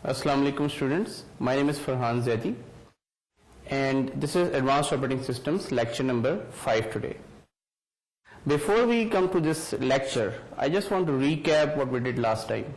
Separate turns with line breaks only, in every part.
Assalamu alaikum students, my name is Farhan Zaidi and this is Advanced Operating Systems lecture number 5 today. Before we come to this lecture, I just want to recap what we did last time.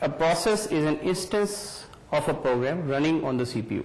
a process is an instance of a program running on the CPU.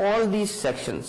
all these sections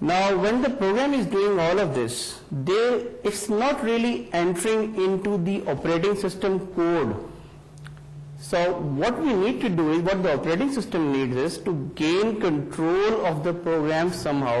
Now, when the program is doing all of this, it's not really entering into the operating system code. So, what we need to do is, what the operating system needs is to gain control of the program somehow.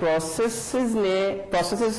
processes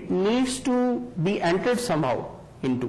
it needs to be entered somehow into.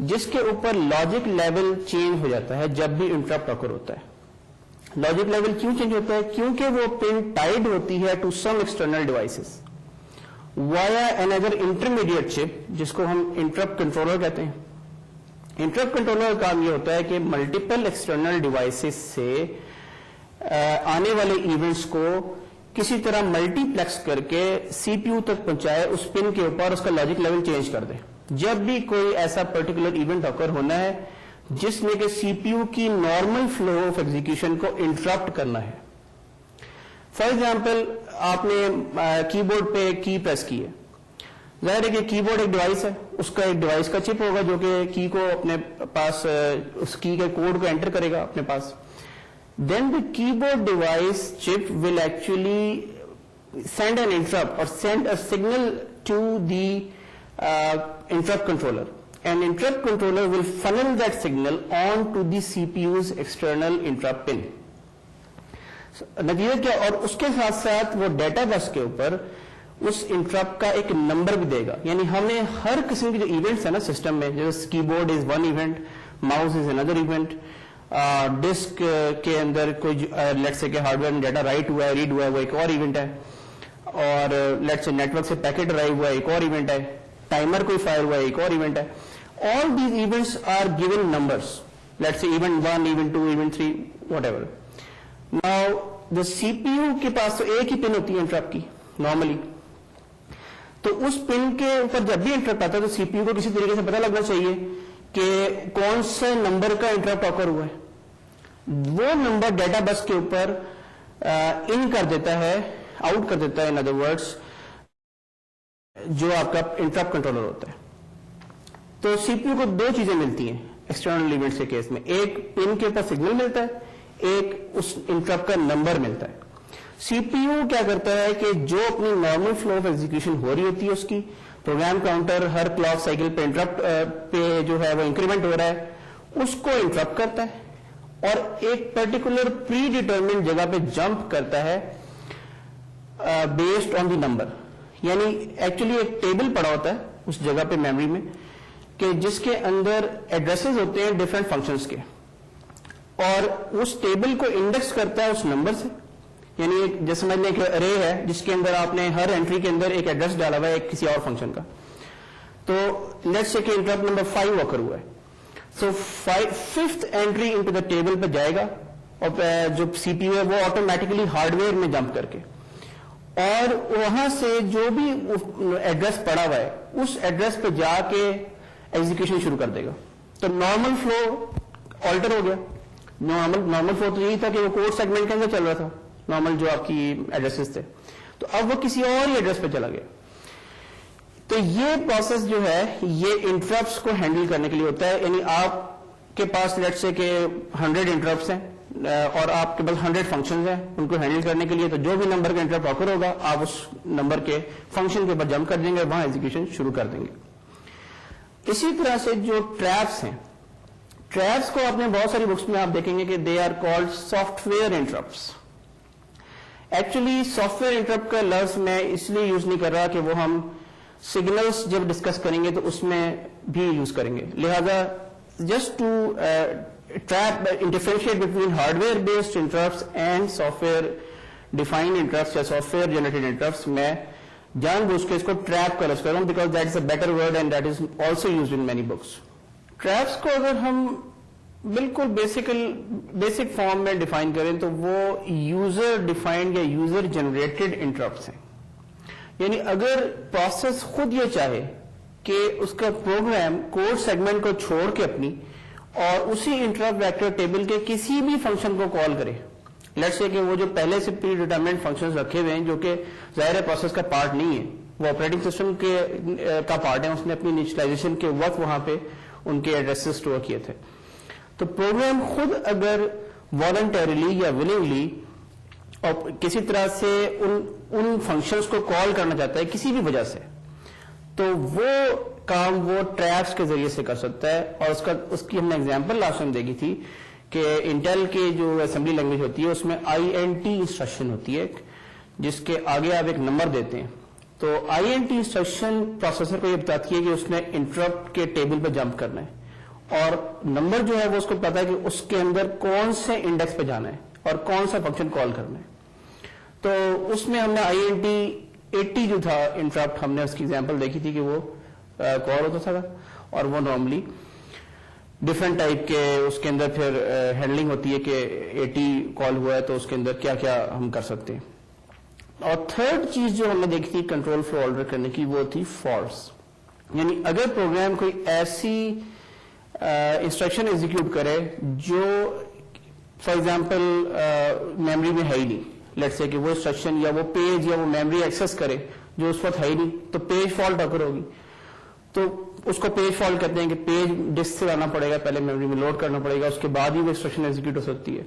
جس کے اوپر logic level change ہو جاتا ہے جب بھی interrupt اکر ہوتا ہے. Logic level کیوں چینج ہوتا ہے؟ کیونکہ وہ پن ٹائڈ ہوتی ہے to some external devices via another intermediate chip جس کو ہم انٹرپٹ کنٹرولر کہتے ہیں. انٹرپٹ کنٹرولر کا کام یہ ہوتا ہے کہ ملٹیپل ایکسٹرنل ڈیوائسز سے آنے والے ایونٹس کو کسی طرح ملٹی پلیکس کر کے سی پی یو تک پہنچائے, اس پن کے اوپر اس کا لاجک لیول چینج کر دے جب بھی کوئی ایسا پرٹیکولر ایونٹ اکر ہونا ہے جس نے کہ سی پی یو کی نارمل فلو آف ایگزیکیوشن کو انٹرپٹ کرنا ہے. فار ایگزامپل آپ نے کی بورڈ پہ کی پریس کی ہے, ظاہر ہے کہ کی بورڈ ایک ڈیوائس ہے, اس کا ایک ڈیوائس کا چپ ہوگا جو کہ کی کو اپنے پاس اس کی کے کوڈ کو انٹر کرے گا اپنے پاس. دین دا کی board device chip will actually send an interrupt اور send a signal to the interrupt controller, and interrupt controller will funnel that signal on to the CPU's external interrupt pin. نتیجہ کیا, اور اس کے ساتھ ساتھ وہ ڈیٹا بس کے اوپر اس انٹرپٹ کا ایک نمبر بھی دے گا. یعنی ہمیں ہر قسم کے جو ایونٹس ہیں نا سسٹم میں, جیسے کی board is one event, mouse is another event, disk کے اندر کوئی لیٹ سے کہ ہارڈ ویئر میں ڈیٹا رائٹ ہوا ہے, ریڈ ہوا ہے, وہ ایک اور ایونٹ ہے, اور لیٹ سے نیٹورک سے پیکٹ ڈرائیو ہوا ہے, ایک اور ایونٹ ہے, ٹائمر کوئی فائر ہوا ہے, ایک اور ایونٹ ہے. All these events are given numbers. Let's say event 1, event 2, event 3, whatever. Now the CPU کے پاس تو ایک ہی پن ہوتی ہے انٹرپٹ کی نارملی, تو اس پن کے اوپر جب بھی انٹرپٹ آتا ہے تو سی پی یو کو کسی طریقے سے پتہ لگنا چاہیے کہ کون سے نمبر کا انٹرپٹ اکر ہوا ہے. وہ نمبر ڈیٹا بس کے اوپر ان کر دیتا ہے, آؤٹ کر دیتا ہے, ان ادر ورڈس جو آپ کا انٹرپٹ کنٹرولر ہوتا ہے. تو سی پی یو کو دو چیزیں ملتی ہیں ایکسٹرنل ایونٹس کے کیس میں, ایک پن کے اوپر سگنل ملتا ہے, ایک اس انٹرپٹ کا نمبر ملتا ہے. سی پی یو کیا کرتا ہے کہ جو اپنی نارمل فلو آف ایگزیکیوشن ہو رہی ہوتی ہے اس کی, پروگرام کاؤنٹر ہر کلاک سائیکل پہ انٹرپٹ پہ جو ہے وہ انکریمنٹ ہو رہا ہے, اس کو انٹرپٹ کرتا ہے اور ایک پرٹیکولر پری ڈیٹرمنٹ جگہ پہ جمپ کرتا ہے بیسڈ آن دی نمبر. یعنی ایکچولی ایک ٹیبل پڑا ہوتا ہے اس جگہ پہ میموری میں کہ جس کے اندر ایڈریسز ہوتے ہیں ڈفرینٹ فنکشنز کے, اور اس ٹیبل کو انڈیکس کرتا ہے اس نمبر سے. یعنی جیسے میں نے ایک ارے ہے جس کے اندر آپ نے ہر انٹری کے اندر ایک ایڈریس ڈالا ہوا ہے ایک کسی اور فنکشن کا, تو لیٹس سے کہ انٹرپٹ نمبر 5 اکر ہوا ہے, سو 5th entry into the table پہ جائے گا اور جو سی پی یو ہے وہ آٹومیٹکلی ہارڈ ویئر میں جمپ کر کے, اور وہاں سے جو بھی ایڈریس پڑا ہوا ہے اس ایڈریس پہ جا کے ایگزیکیوشن شروع کر دے گا. تو نارمل فلو آلٹر ہو گیا. نارمل فلو تو یہی تھا کہ وہ کوڈ سیگمنٹ کے اندر چل رہا تھا, نارمل جو آپ کی ایڈریسز تھے, تو اب وہ کسی اور ہی ایڈریس پہ چلا گیا. تو یہ پروسیس جو ہے یہ انٹرپٹس کو ہینڈل کرنے کے لیے ہوتا ہے. یعنی آپ کے پاس لیٹ سے کہ 100 انٹرپٹس ہیں اور آپ کے پاس 100 فنکشنز ہیں, ان کو ہینڈل کرنے کے لیے تو جو بھی نمبر کا انٹرپٹ اکر ہوگا آپ اس نمبر کے فنکشن کے اوپر جمپ کر دیں گے, وہاں ایگزیکیوشن شروع کر دیں گے. اسی طرح سے جو ٹریپس ہیں, ٹریپس کو آپ نے بہت ساری بکس میں آپ دیکھیں گے کہ they are called software interrupts. Actually software interrupt کا لفظ میں اس لیے یوز نہیں کر رہا کہ وہ ہم سگنلس جب ڈسکس کریں گے تو اس میں بھی یوز کریں گے, لہذا just to differentiate between hardware based interrupts and software defined interrupts یا سافٹ ویئر جنریٹڈ انٹرپٹس, میں جان بوجھ کے اس کو ٹریپ کا لفظ کر رہا ہوں because that is a better word and that is also used in many books. Traps کو اگر ہم بالکل بیسک فارم میں ڈیفائن کریں تو وہ یوزر ڈیفائنڈ یا یوزر جنریٹڈ انٹرپٹس ہیں. یعنی اگر پروسیس خود یہ چاہے کہ اس کا پروگرام کوڈ سیگمنٹ کو چھوڑ کے اپنی اور اسی انٹرپٹ ویکٹر ٹیبل کے کسی بھی فنکشن کو کال کرے, لیٹس سے کہ وہ جو پہلے سے پری ڈیٹرمنٹ فنکشنز رکھے ہوئے ہیں جو کہ ظاہر پروسیس کا پارٹ نہیں ہے, وہ آپریٹنگ سسٹم کا پارٹ ہے, اس نے اپنی انیشلائزیشن کے وقت وہاں پہ ان کے ایڈریسز اسٹور کیے تھے. تو پروگرام خود اگر والنٹریلی یا ولنگلی اور کسی طرح سے ان فنکشنز کو کال کرنا چاہتا ہے کسی بھی وجہ سے, تو وہ کام وہ ٹریپس کے ذریعے سے کر سکتا ہے. اور اس کی ہم نے ایگزامپل لاسٹ ٹائم دیکھی تھی کہ انٹیل کی جو اسمبلی لینگویج ہوتی ہے اس میں INT انسٹرکشن ہوتی ہے جس کے آگے آپ ایک نمبر دیتے ہیں, تو INT انسٹرکشن پروسیسر کو یہ بتاتی ہے کہ اس نے انٹرپٹ کے ٹیبل پہ جمپ کرنا ہے. اور نمبر جو ہے وہ اس کو پتا ہے کہ اس کے اندر کون سے انڈیکس پہ جانا ہے اور کون سا فنکشن کال کرنا ہے. تو اس میں ہم نے INT 80 جو تھا انٹرپٹ, ہم نے اس کی ایگزامپل دیکھی تھی کہ وہ کال ہوتا تھا, اور وہ نارملی ڈفرینٹ ٹائپ کے اس کے اندر پھر ہینڈلنگ ہوتی ہے کہ 80 کال ہوا ہے تو اس کے اندر کیا کیا ہم کر سکتے ہیں. اور تھرڈ چیز جو ہم نے دیکھی تھی کنٹرول فلو آلٹر کرنے کی, وہ تھی فالس. یعنی اگر پروگرام کوئی ایسی انسٹرکشن ایگزیکیوٹ کرے جو فار ایگزامپل میموری میں ہے ہی نہیں, لیٹس سے کہ وہ انسٹرکشن یا وہ پیج یا وہ میموری ایکسس کرے جو اس وقت ہے ہی نہیں, تو پیج فالٹ اکر ہوگی. تو اس کو پیج فالٹ کہتے ہیں کہ پیج ڈسک سے لانا پڑے گا, پہلے میموری میں لوڈ کرنا پڑے گا, اس کے بعد ہی وہ انسٹرکشن ایگزیکیوٹ ہو سکتی ہے.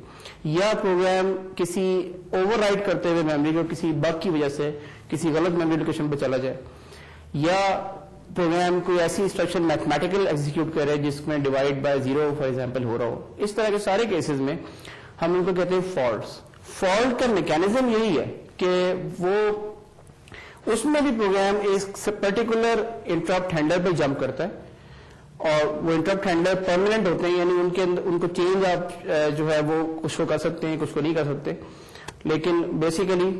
یا پروگرام کسی اوور رائٹ کرتے ہوئے میموری کو کسی بگ کی وجہ سے کسی غلط میموری لوکیشن پہ چلا جائے, یا پروگرام کوئی ایسی انسٹرکشن میتھمیٹیکل ایگزیکیوٹ کرے جس میں divide by zero for example ہو رہا ہو. اس طرح کے سارے کیسز میں ہم ان کو کہتے ہیں فالٹس. فالٹ کا میکینزم یہی ہے کہ وہ اس میں بھی پروگرام ایک پرٹیکولر انٹرپٹ ہینڈلر پہ جمپ کرتا ہے, اور وہ انٹرپٹ ہینڈلر پرماننٹ ہوتے ہیں, یعنی ان کے اندر ان کو چینج آپ جو ہے وہ کچھ کو کر سکتے ہیں, کچھ کو نہیں کر سکتے. لیکن بیسیکلی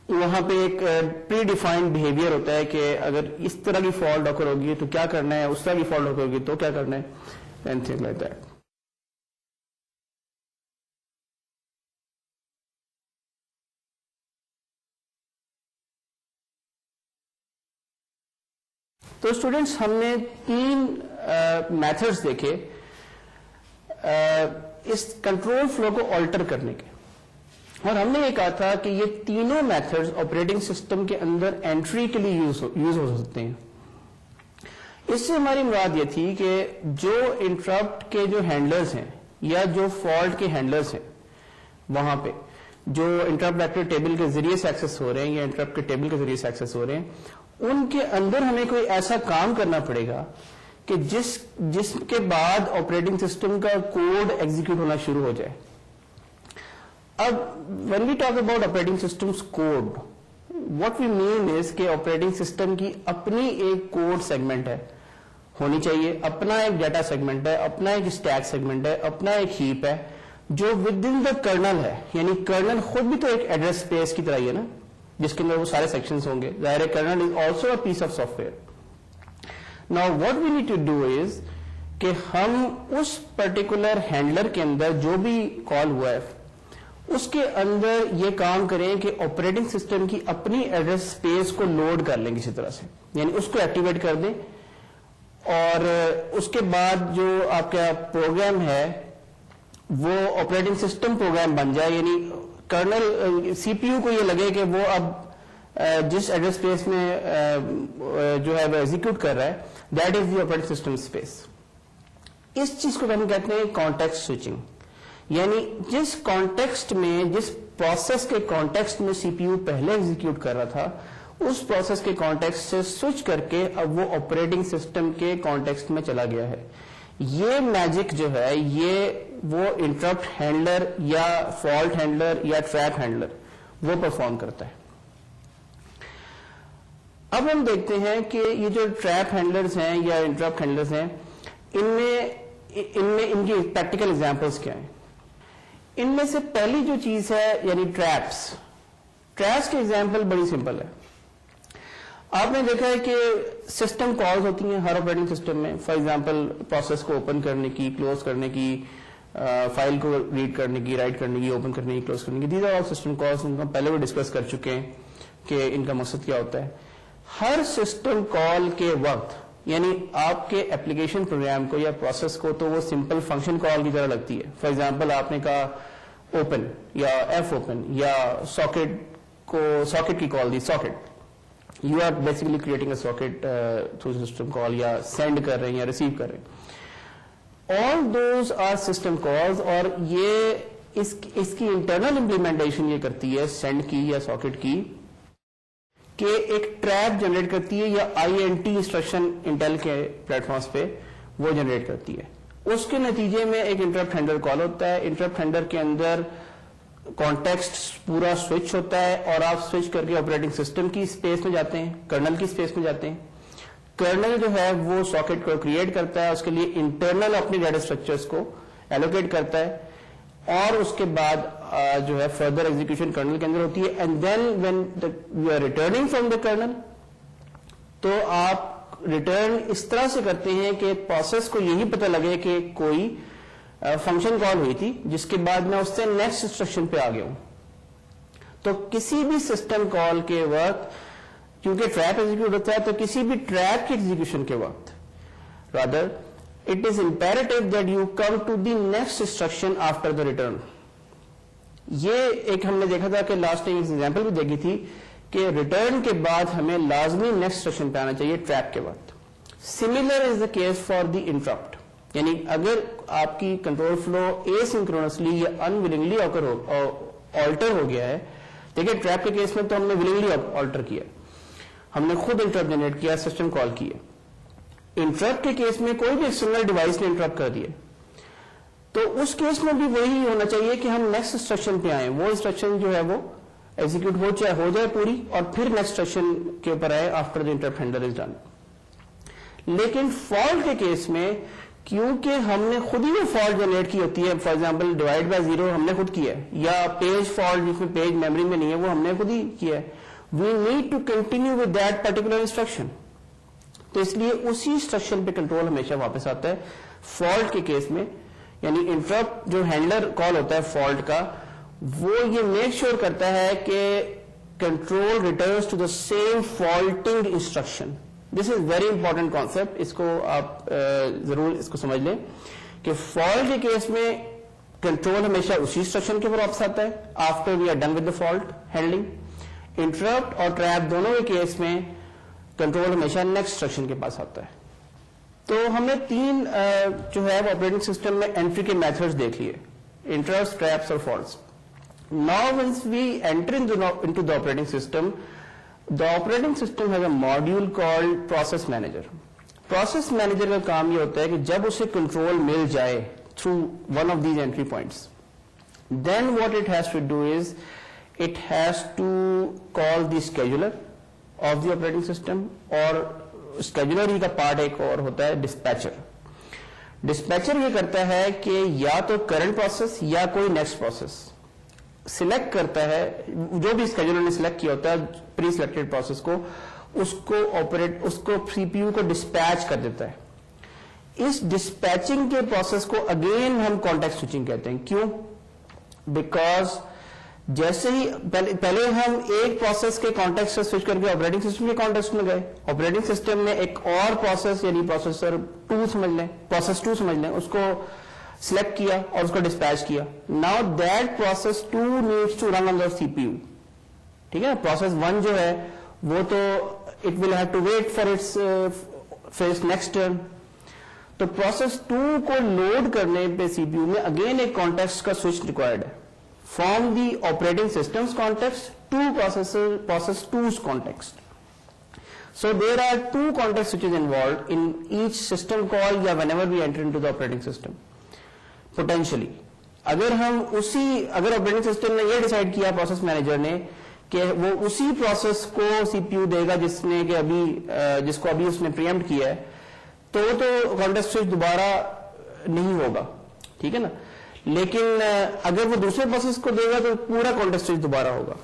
وہاں پہ ایک پری ڈیفائنڈ بہیویئر ہوتا ہے کہ اگر اس طرح کی فالٹ اکر ہوگی تو کیا کرنا ہے, اس طرح کی فالٹ اکر ہوگی تو کیا کرنا ہے, اینڈ تھنگ لائک دیٹ. تو اسٹوڈینٹس ہم نے 3 میتھڈس دیکھے اس کنٹرول فلو کو آلٹر کرنے کے, اور ہم نے یہ کہا تھا کہ یہ تینوں میتھڈز آپریٹنگ سسٹم کے اندر انٹری کے لیے یوز ہو سکتے ہیں. اس سے ہماری مراد یہ تھی کہ جو انٹرپٹ کے جو ہینڈلرز ہیں یا جو فالٹ کے ہینڈلرز ہیں وہاں پہ جو انٹرپٹ ویکٹر ٹیبل کے ذریعے سے ایکسس ہو رہے ہیں یا انٹرپٹ کے ٹیبل کے ذریعے سے ایکسس ہو رہے ہیں, ان کے اندر ہمیں کوئی ایسا کام کرنا پڑے گا کہ جس کے بعد آپریٹنگ سسٹم کا کوڈ ایگزیکیوٹ ہونا شروع ہو جائے. اب when we talk about operating systems code, what we mean is کہ operating system کی اپنی ایک کوڈ سیگمنٹ ہے, ہونی چاہیے, اپنا ایک ڈیٹا سیگمنٹ ہے, اپنا ایک اسٹیک سیگمنٹ ہے, اپنا ایک ہیپ ہے جو ود ان دا کرنل ہے. یعنی کرنل خود بھی تو ایک ایڈریس اسپیس کی طرح ہی ہے نا, جس کے اندر وہ سارے سیکشنز ہوں گے. ظاہر kernel is also a piece of software. Now what we need to do is کہ ہم اس پرٹیکولر ہینڈلر کے اندر جو بھی کال ہوا ہے اس کے اندر یہ کام کریں کہ آپریٹنگ سسٹم کی اپنی ایڈریس اسپیس کو لوڈ کر لیں کسی طرح سے, یعنی اس کو ایکٹیویٹ کر دیں, اور اس کے بعد جو آپ کا پروگرام ہے وہ آپریٹنگ سسٹم پروگرام بن جائے. یعنی کرنل سی پی یو کو یہ لگے کہ وہ اب جس ایڈریس اسپیس میں جو ہے وہ ایگزیکیوٹ کر رہا ہے that is the operating system space. اس چیز کو ہم کہتے ہیں کانٹیکسٹ سوئچنگ. یعنی جس کانٹیکسٹ میں, جس پروسیس کے کانٹیکسٹ میں سی پی یو پہلے ایگزیکیوٹ کر رہا تھا اس پروسیس کے کانٹیکسٹ سے سوئچ کر کے اب وہ آپریٹنگ سسٹم کے کانٹیکسٹ میں چلا گیا ہے. یہ میجک جو ہے یہ وہ انٹرپٹ ہینڈلر یا فالٹ ہینڈلر یا ٹریپ ہینڈلر وہ پرفارم کرتا ہے. اب ہم دیکھتے ہیں کہ یہ جو ٹریپ ہینڈلرز ہیں یا انٹرپٹ ہینڈلرز ہیں ان میں ان کی پریکٹیکل ایگزامپلس کیا ہیں. ان میں سے پہلی جو چیز ہے یعنی ٹریپس کی ایگزامپل بڑی سمپل ہے. آپ نے دیکھا ہے کہ سسٹم کالز ہوتی ہیں ہر آپریٹنگ سسٹم میں. فار ایگزامپل پروسیس کو اوپن کرنے کی, کلوز کرنے کی, فائل کو ریڈ کرنے کی, رائٹ کرنے کی, اوپن کرنے کی, کلوز کرنے کی. These are all system calls. ان کو پہلے بھی ڈسکس کر چکے ہیں کہ ان کا مقصد کیا ہوتا ہے. ہر سسٹم کال کے وقت یعنی آپ کے اپلیکیشن پروگرام کو یا پروسیس کو تو وہ سمپل فنکشن کال کی طرح لگتی ہے. فار ایگزامپل آپ نے کہا اوپن یا ایف اوپن یا ساکٹ کی کال دی socket. You are basically creating a socket through system call, یا سینڈ کر رہے ہیں یا ریسیو کر رہے ہیں. All those are system calls. اور یہ اس کی انٹرنل امپلیمنٹیشن یہ کرتی ہے سینڈ کی یا ساکٹ کی کہ ایک ٹریپ جنریٹ کرتی ہے یا INT انسٹرکشن انٹیل کے پلیٹ فارمز پہ وہ جنریٹ کرتی ہے. اس کے نتیجے میں ایک انٹرپٹ ہینڈلر کال ہوتا ہے. انٹرپٹ ہینڈلر کے اندر کانٹیکسٹ پورا سوئچ ہوتا ہے اور آپ سوئچ کر کے آپریٹنگ سسٹم کی اسپیس میں جاتے ہیں, کرنل کی اسپیس میں جاتے ہیں. کرنل جو ہے وہ ساکٹ کو کریٹ کرتا ہے, اس کے لیے انٹرنل اپنی ڈیٹا اسٹرکچرس کو ایلوکیٹ کرتا ہے, اور اس کے بعد جو ہے فردر ایگزیکیوشن کرنل کے اندر ہوتی ہے. And then when you are returning from the kernel, تو آپ ریٹرن اس طرح سے کرتے ہیں کہ پروسیس کو یہی پتہ لگے کہ کوئی فنکشن کال ہوئی تھی جس کے بعد میں اس سے نیکسٹ انسٹرکشن پہ آ گیا ہوں. تو کسی بھی سسٹم کال کے وقت, کیونکہ ٹریپ ایگزیکیوٹ ہوتا ہے, تو کسی بھی ٹریپ کی ایگزیکیوشن کے وقت rather it is imperative that you come to the next instruction after the return. یہ ایک ہم نے دیکھا تھا کہ لاسٹ ٹائم ایگزامپل بھی دیکھی تھی کہ ریٹرن کے بعد ہمیں لازمی نیکسٹ انسٹرکشن پہ آنا چاہیے ٹریپ کے وقت. Similar is the case for the interrupt, یعنی اگر آپ کی کنٹرول فلو اے سنکرونسلی یا انولنگلی آلٹر ہو گیا ہے. دیکھیں ٹریپ کے کیس میں تو ہم نے ولنگلی آلٹر کیا, ہم نے خود انٹرپٹ جنریٹ کیا, سسٹم کال کیا. انٹرپٹ کے کیس میں کوئی بھی ایکسٹرنل ڈیوائس نے انٹرپٹ کر دیا, تو اس کیس میں بھی وہی ہونا چاہیے کہ ہم نیکسٹ انسٹرکشن پہ آئیں, وہ انسٹرکشن جو ہے وہ ایگزیکیوٹ ہو جائے پوری, اور پھر نیکسٹ انسٹرکشن کے اوپر آئے after the interrupt handler is done. لیکن فالٹ کے کیس میں کیونکہ ہم نے خود ہی وہ فالٹ جنریٹ کی ہوتی ہے, for example divide by zero ہم نے خود کیا ہے, یا پیج فالٹ جس میں پیج میموری میں نہیں ہے وہ ہم نے خود ہی کیا ہے, we need to continue with that particular instruction. تو اس لیے اسی انسٹرکشن پہ کنٹرول ہمیشہ واپس آتا ہے فالٹ کے کیس میں. یعنی انٹرپٹ جو ہینڈلر کال ہوتا ہے فالٹ کا, وہ یہ میک شیور کرتا ہے کہ control returns to the same faulting instruction. This is very important concept, اس کو آپ ضرور اس کو سمجھ لیں کہ فالٹ کے کیس میں کنٹرول ہمیشہ اسی انسٹرکشن کے اوپر واپس آتا ہے after we are done with the fault handling. Interrupt اور ٹریپ دونوں کے کیس میں کنٹرول ہمیشہ نیکسٹ انسٹرکشن کے پاس آتا ہے. تو ہم نے تین جو ہے آپریٹنگ سسٹم میں انٹری کے میتھڈز دیکھ لیے, انٹرپٹس, ٹریپس اور faults. Now once we enter into the operating system, the operating system has a module called process manager. process manager کا کام یہ ہوتا ہے کہ جب اسے کنٹرول مل جائے through one of these entry points, then what it has to do is it has to call the scheduler of the operating system, اور scheduler ہی کا پارٹ ایک اور ہوتا ہے dispatcher. dispatcher یہ کرتا ہے کہ یا تو current process یا کوئی next process سلیکٹ کرتا ہے, جو بھی اسکیڈولر نے سلیکٹ کیا ہوتا ہے پری سلیکٹڈ پروسیس کو, اس کو سی پی یو کو ڈسپیچ کر دیتا ہے. اس ڈسپیچنگ کے پروسیس کو اگین ہم کانٹیکسٹ سوئچنگ کہتے ہیں. کیوں؟ بیکاز جیسے ہی پہلے ہم ایک پروسیس کے کانٹیکسٹ سے سوئچ کر کے آپریٹنگ سسٹم کے کانٹیکسٹ میں گئے, آپریٹنگ سسٹم میں ایک اور پروسیس یعنی پروسیسر 2 سمجھ لیں, پروسیس 2 سمجھ لیں, اس کو سلیکٹ کیا اور اس کو ڈسپیچ کیا. Now that process 2 needs to run on the C P U. ٹھیک ہے, پروسیس 1 جو ہے وہ تو it will have to wait for its next turn. تو پروسیس 2 کو لوڈ کرنے پہ سی پی یو میں اگین ایک کانٹیکسٹ کا سوئچ ریکوائرڈ ہے, from the operating systems context to process 2's context. So there are 2 contexts which is involved in each system call یا whenever we enter into the operating system. Potentially اگر operating system نے یہ decide کیا process manager نے کہ وہ اسی process کو سی پی یو دے گا جس کو ابھی اس نے پریمپٹ کیا ہے, تو کانٹیکسٹ سوئچ دوبارہ نہیں ہوگا. ٹھیک ہے نا, لیکن اگر وہ دوسرے پروسیس کو دے گا تو پورا کانٹیکسٹ سوئچ دوبارہ ہوگا.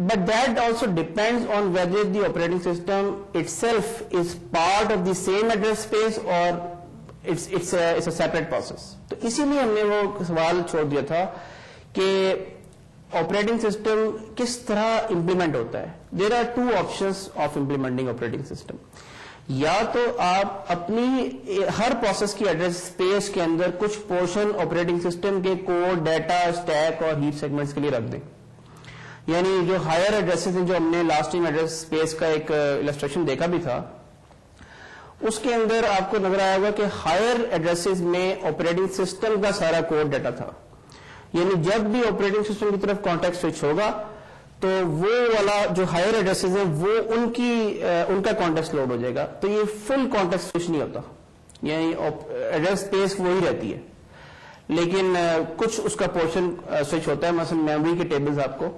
But that also depends on whether the operating system itself is part of the same address space or it's a separate process. تو اسی لیے ہم نے وہ سوال چھوڑ دیا تھا کہ آپریٹنگ سسٹم کس طرح امپلیمنٹ ہوتا ہے. There are 2 options of implementing operating system. یا تو آپ اپنی ہر پروسیس کی ایڈریس اسپیس کے اندر کچھ پورشن آپریٹنگ سسٹم کے کوڈ, ڈیٹا, اسٹیک اور ہیپ سیگمنٹس کے لیے رکھ دیں. یعنی جو ہائر ایڈریسز ہیں, جو ہم نے لاسٹ ٹائم ایڈریس اسپیس کا ایک السٹریشن دیکھا بھی تھا, اس کے اندر آپ کو نظر آیا ہوگا کہ ہائر ایڈریسز میں آپریٹنگ سسٹم کا سارا کوڈ ڈیٹا تھا. یعنی جب بھی آپریٹنگ سسٹم کی طرف کانٹیکٹ سوئچ ہوگا تو وہ والا جو ہائر ایڈریسز ہیں وہ ان کا کانٹیکٹ لوڈ ہو جائے گا. تو یہ فل کانٹیکٹ سوئچ نہیں ہوتا, یعنی ایڈریس اسپیس وہی رہتی ہے لیکن کچھ اس کا پورشن سوئچ ہوتا ہے. مثلا میموری کے ٹیبلز آپ کو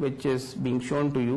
which is being shown to you,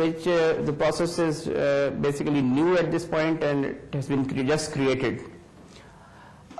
which the process is basically new at this point and it has been just created.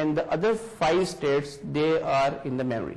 and the other 5 states they are in the memory.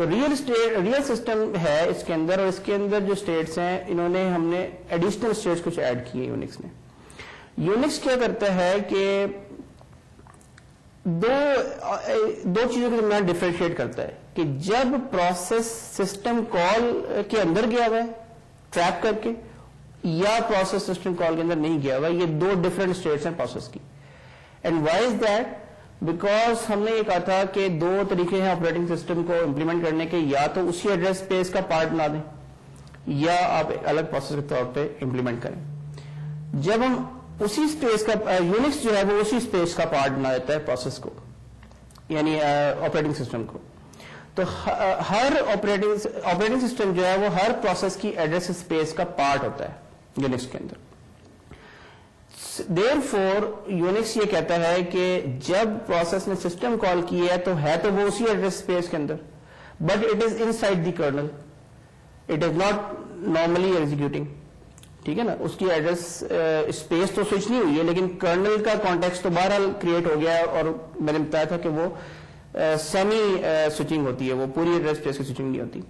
تو real system ہے اس کے اندر، اور اس کے اندر جو status ہیں ہم نے additional status کچھ ایڈ کیے یونکس نے. یونکس کیا کرتا ہے کہ دو چیزوں کے درمیان ڈفرینشیٹ کرتا ہے کہ جب پروسیس سسٹم کال کے اندر گیا ہوا ہے ٹریپ کر کے، یا پروسیس سسٹم کال کے اندر نہیں گیا ہوا. یہ دو ڈفرینٹ اسٹیٹس ہیں پروسیس کی. And why is that? Because ہم نے یہ کہا تھا کہ دو طریقے ہیں آپریٹنگ سسٹم کو امپلیمنٹ کرنے کے، یا تو اسی ایڈریس اسپیس کا پارٹ بنا دیں یا آپ ایک الگ پروسیس کے طور پہ امپلیمنٹ کریں. جب ہم اسی اسپیس کا یونکس جو ہے وہ اسی اسپیس کا پارٹ بنا دیتا ہے پروسیس کو، یعنی آپریٹنگ سسٹم کو. تو ہر آپریٹنگ سسٹم جو ہے وہ ہر پروسیس کی ایڈریس اسپیس کا پارٹ ہوتا ہے یونکس کے اندر. دیر فور یونکس یہ کہتا ہے کہ جب پروسیس نے سسٹم کال کی ہے تو وہ اسی ایڈریس اسپیس کے اندر، but it is inside the kernel, it is not normally executing. ٹھیک ہے نا، اس کی ایڈریس اسپیس تو سوئچ نہیں ہوئی ہے، لیکن کرنل کا کانٹیکسٹ تو بہرحال کریٹ ہو گیا ہے. اور میں نے بتایا تھا کہ وہ سیمی سوئچنگ ہوتی ہے، وہ پوری ایڈریس اسپیس کی سوئچنگ نہیں ہوتی.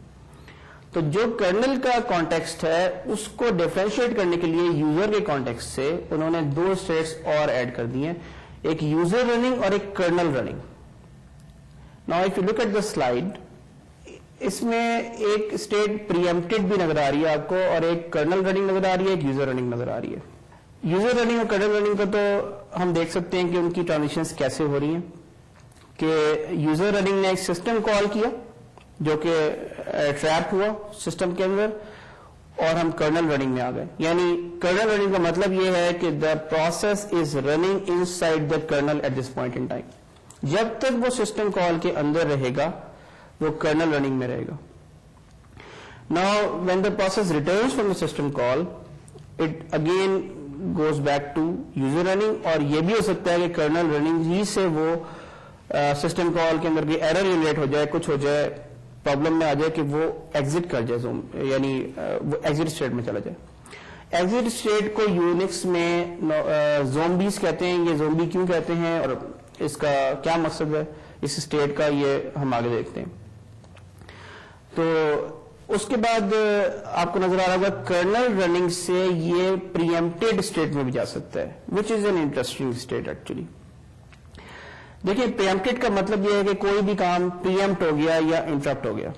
تو جو کرنل کا کانٹیکسٹ ہے اس کو ڈیفرینشیٹ کرنے کے لیے یوزر کے کانٹیکسٹ سے انہوں نے دو اسٹیٹس اور ایڈ کر دی ہیں، ایک یوزر رننگ اور ایک kernel running. Now if you look at the slide, اس میں ایک اسٹیٹ پری ایمپٹڈ بھی نظر آ رہی ہے آپ کو، اور ایک کرنل رننگ نظر آ رہی ہے، ایک یوزر رننگ نظر آ رہی ہے. یوزر رننگ اور کرنل رننگ کا تو ہم دیکھ سکتے ہیں کہ ان کی ٹرانزیشنز کیسے ہو رہی ہیں. کہ یوزر رننگ نے ایک سسٹم کال کیا جو کہ ٹریپ ہوا سسٹم کے اندر، اور ہم کرنل رننگ میں آ گئے. یعنی کرنل رننگ کا مطلب یہ ہے کہ the process is running inside the kernel at this point in time. جب تک وہ سسٹم کال کے اندر رہے گا وہ کرنل رننگ میں رہے گا. Now when the process returns from the system call, it again goes back to user running. اور یہ بھی ہو سکتا ہے کہ کرنل رننگ ہی سے وہ سسٹم کال کے اندر کوئی ایرر جنریٹ ہو جائے، کچھ ہو جائے، پرابلم میں آ جائے کہ وہ ایگزٹ کر جائے، یعنی وہ ایگزٹ اسٹیٹ میں چلا جائے. ایگزٹ اسٹیٹ کو یونکس میں زومبیز کہتے ہیں. یہ زومبی کیوں کہتے ہیں اور اس کا کیا مقصد ہے اس اسٹیٹ کا، یہ ہم آگے دیکھتے ہیں. تو اس کے بعد آپ کو نظر آ رہا ہوگا کرنل رننگ سے یہ پری ایمپٹڈ اسٹیٹ میں بھی جا سکتا ہے، which is an interesting state actually. دیکھیں پری ایمپٹڈ کا مطلب یہ ہے کہ کوئی بھی کام پری ایمپٹ ہو گیا یا انٹرپٹ ہو گیا.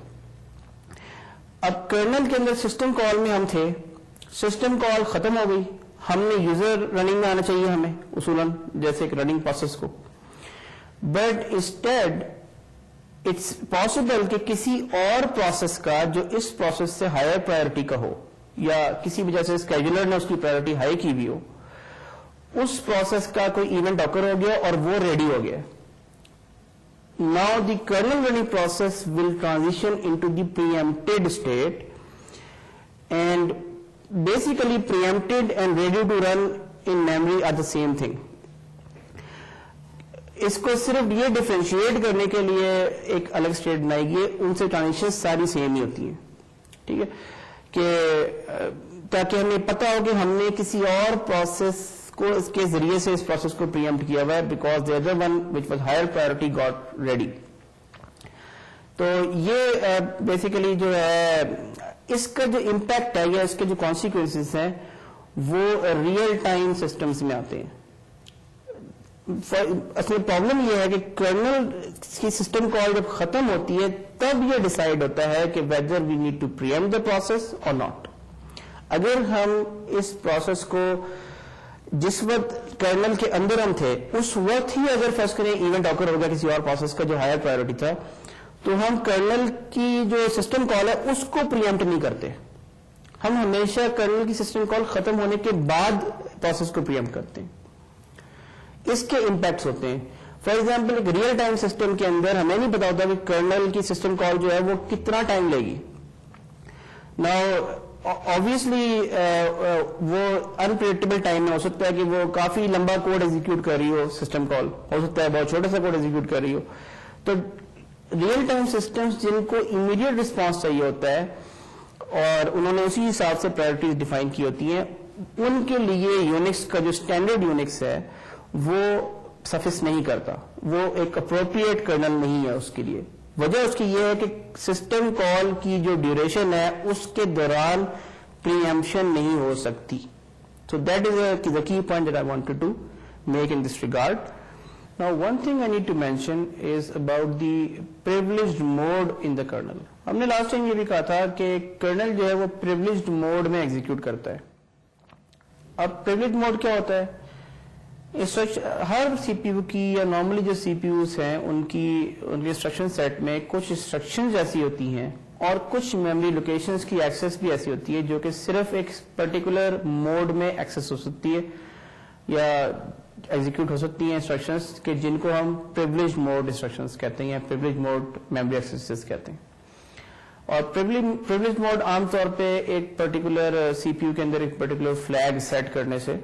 اب کرنل کے اندر سسٹم کال میں ہم تھے، سسٹم کال ختم ہو گئی، ہم نے یوزر رننگ میں آنا چاہیے ہمیں اصولاً جیسے ایک رننگ پروسیس کو. بٹ انسٹیڈ اٹس پاسبل کہ کسی اور پروسیس کا جو اس پروسیس سے ہائر پرائرٹی کا ہو، یا کسی وجہ سے اسکیجولر نے اس کی پرائرٹی ہائی کی بھی ہو، اس پروسیس کا کوئی ایونٹ اکر ہو گیا اور وہ ریڈی ہو گیا. Now the kernel running process will transition into the preempted state, and basically preempted and ready to run in memory are the same thing. اس کو صرف یہ ڈیفرینشیٹ کرنے کے لیے ایک الگ اسٹیٹ بنائی گئی، ان سے ٹرانزیکشن ساری سیم ہی ہوتی ہیں. ٹھیک ہے، کہ تاکہ ہمیں پتا ہو کہ ہم نے کسی اور پروسیس کو اس کے ذریعے سے اس پروسیس کو پری ایمپٹ کیا ہوا ہے، because the other one which was higher priority got ready. تو یہ بیسیکلی جو ہے اس کا جو امپیکٹ ہے یا اس کے جو کانسیکوینسز ہیں وہ ریئل ٹائم سسٹمز میں آتے ہیں. اصل پرابلم یہ ہے کہ کرنل کی سسٹم کال جب ختم ہوتی ہے تب یہ ڈیسائیڈ ہوتا ہے کہ whether we need to preempt the process اور ناٹ. اگر ہم اس پروسیس کو جس وقت کرنل کے اندر ہم تھے اس وقت ہی اگر فرض کریں ایونٹ آکر ہوگا کسی اور پروسیس کا جو ہائر پرائرٹی تھا، تو ہم کرنل کی جو سسٹم کال ہے اس کو پری ایمپٹ نہیں کرتے. ہم ہمیشہ کرنل کی سسٹم کال ختم ہونے کے بعد پروسیس کو پری ایمپٹ کرتے ہیں. اس کے امپیکٹس ہوتے ہیں. فار ایگزامپل ایک ریئل ٹائم سسٹم کے اندر ہمیں نہیں پتا ہوتا کہ کرنل کی سسٹم کال جو ہے وہ کتنا ٹائم لے گی. ناؤ obviously وہ انپریڈکٹیبل ٹائم میں ہو سکتا ہے کہ وہ کافی لمبا کوڈ ایگزیکیوٹ کر رہی ہو، سسٹم کال ہو سکتا ہے بہت چھوٹا سا کوڈ ایگزیکیوٹ کر رہی ہو. تو ریئل ٹائم سسٹمز جن کو امیڈیٹ رسپانس چاہیے ہوتا ہے اور انہوں نے اسی حساب سے پرائرٹیز ڈیفائن کی ہوتی ہیں، ان کے لیے یونکس کا جو اسٹینڈرڈ یونکس ہے وہ سفس نہیں کرتا، وہ ایک اپروپریٹ کرنل نہیں ہے اس کے لیے. وجہ اس کی یہ ہے کہ سسٹم کال کی جو ڈیوریشن ہے اس کے دوران پریمپشن نہیں ہو سکتی. So that is the key point that I wanted to make in this regard. Now one thing I need to mention is about the privileged mode in the kernel. ہم نے last time یہ بھی کہا تھا کہ colonel جو ہے وہ privileged mode میں ایگزیکیوٹ کرتا ہے. اب privileged mode کیا ہوتا ہے؟ ہر سی پی یو کی یا نارملی جو سی پی یوز ہیں ان کے انسٹرکشن سیٹ میں کچھ انسٹرکشنز ایسی ہوتی ہیں اور کچھ میموری لوکیشنز کی ایکسیس بھی ایسی ہوتی ہے جو کہ صرف ایک پرٹیکولر موڈ میں ایکسیس ہو سکتی ہے یا ایگزیکیوٹ ہو سکتی ہیں انسٹرکشنز کہ جن کو ہم پریویلیج موڈ انسٹرکشنز کہتے ہیں یا پریویلیج موڈ میموری ایکسیسز کہتے ہیں. اور پریویلیج موڈ عام طور پہ ایک پرٹیکولر سی پی یو کے اندر ایک پرٹیکولر فلیگ سیٹ کرنے سے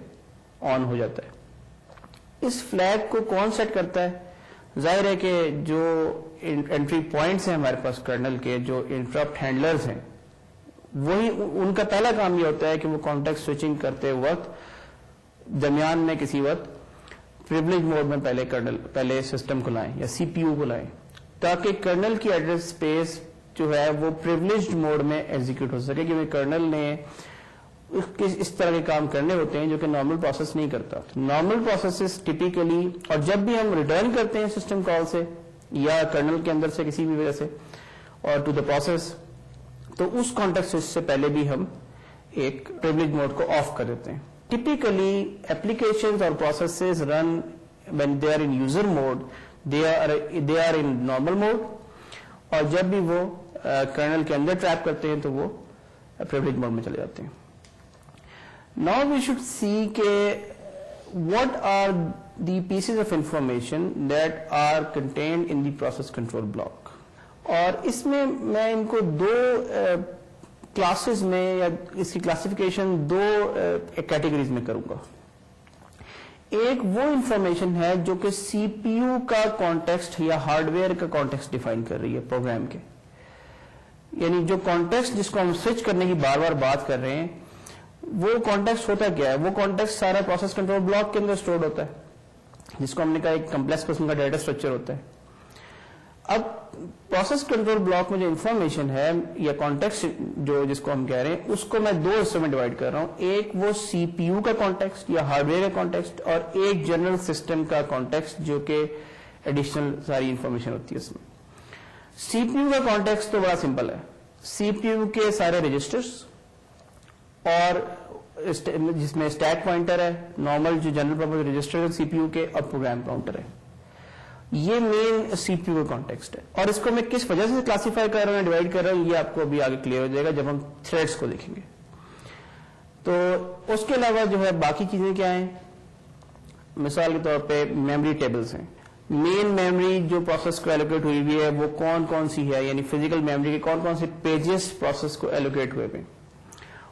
آن ہو جاتا ہے. اس فلیگ کو کون سیٹ کرتا ہے؟ ظاہر ہے کہ جو انٹری پوائنٹس ہیں ہمارے پاس کرنل کے جو انٹرپٹ ہینڈلرز ہیں وہی ان کا پہلا کام یہ ہوتا ہے کہ وہ کانٹیکٹ سوئچنگ کرتے وقت درمیان میں کسی وقت پریویلیج موڈ میں پہلے سسٹم کو لائیں یا سی پی یو کو لائیں تاکہ کرنل کی ایڈریس اسپیس جو ہے وہ پریویلیجڈ موڈ میں ایگزیکیوٹ ہو سکے کیونکہ کرنل نے اس طرح کے کام کرنے ہوتے ہیں جو کہ نارمل پروسیس نہیں کرتا. نارمل پروسیسز ٹپیکلی اور جب بھی ہم ریٹرن کرتے ہیں سسٹم کال سے یا کرنل کے اندر سے کسی بھی وجہ سے اور ٹو دا پروسیس تو اس کانٹیکسٹ سوئچ سے پہلے بھی ہم ایک پریویلیج موڈ کو آف کر دیتے ہیں. ٹپیکلی ایپلیکیشنز اور processes run when they are in user mode they are in normal mode اور جب بھی وہ کرنل کے اندر ٹریپ کرتے ہیں تو وہ پریویلیج موڈ میں چلے جاتے ہیں. Now we should see what are the pieces of information that are contained in the process control block. اور اس میں ان کو دو کلاسز میں یا اس کی کلاسیفیکیشن دو کیٹیگریز میں کروں گا. ایک وہ انفارمیشن ہے جو کہ سی پی یو کا کانٹیکسٹ یا ہارڈ ویئر کا کانٹیکسٹ ڈیفائن کر رہی ہے پروگرام کے, یعنی جو کانٹیکسٹ جس کو ہم سوئچ کرنے کی بار بار بات کر رہے ہیں وہ کانٹیکسٹ ہوتا کیا ہے؟ وہ کانٹیکسٹ سارا پروسیس کنٹرول بلاک کے اندر اسٹورڈ ہوتا ہے جس کو ہم نے کہا ایک کمپلیکس قسم کا ڈیٹا اسٹرکچر ہوتا ہے. اب پروسیس کنٹرول بلاک میں جو انفارمیشن ہے یا کانٹیکسٹ جس کو ہم کہہ رہے ہیں اس کو میں دو حصوں میں ڈیوائڈ کر رہا ہوں. ایک وہ سی پی یو کا کانٹیکسٹ یا ہارڈ ویئر کا کانٹیکسٹ اور ایک جنرل سسٹم کا کانٹیکسٹ جو کہ ایڈیشنل ساری انفارمیشن ہوتی ہے اس میں. سی پی یو کا کانٹیکسٹ تو بڑا سمپل ہے. سی پی یو کے سارے رجسٹرز اور جس میں اسٹیک پوائنٹر ہے, نارمل جو جنرل پرپز رجسٹر ہے سی پی یو کے, اور پروگرام کاؤنٹر ہے. یہ مین سی پی یو کا کانٹیکسٹ ہے. اور اس کو میں کس وجہ سے کلاسیفائی کر رہا ہوں, ڈیوائڈ کر رہا ہوں, یہ آپ کو ابھی آگے کلیئر ہو جائے گا جب ہم تھریڈس کو دیکھیں گے. تو اس کے علاوہ جو ہے باقی چیزیں کیا ہیں؟ مثال کے طور پہ میموری ٹیبلز ہیں. مین میموری جو پروسیس کو ایلوکیٹ ہوئی ہوئی ہے وہ کون سی ہے, یعنی فزیکل میموری کے کون سے پیجز پروسیس کو ایلوکیٹ ہوئے ہوئے,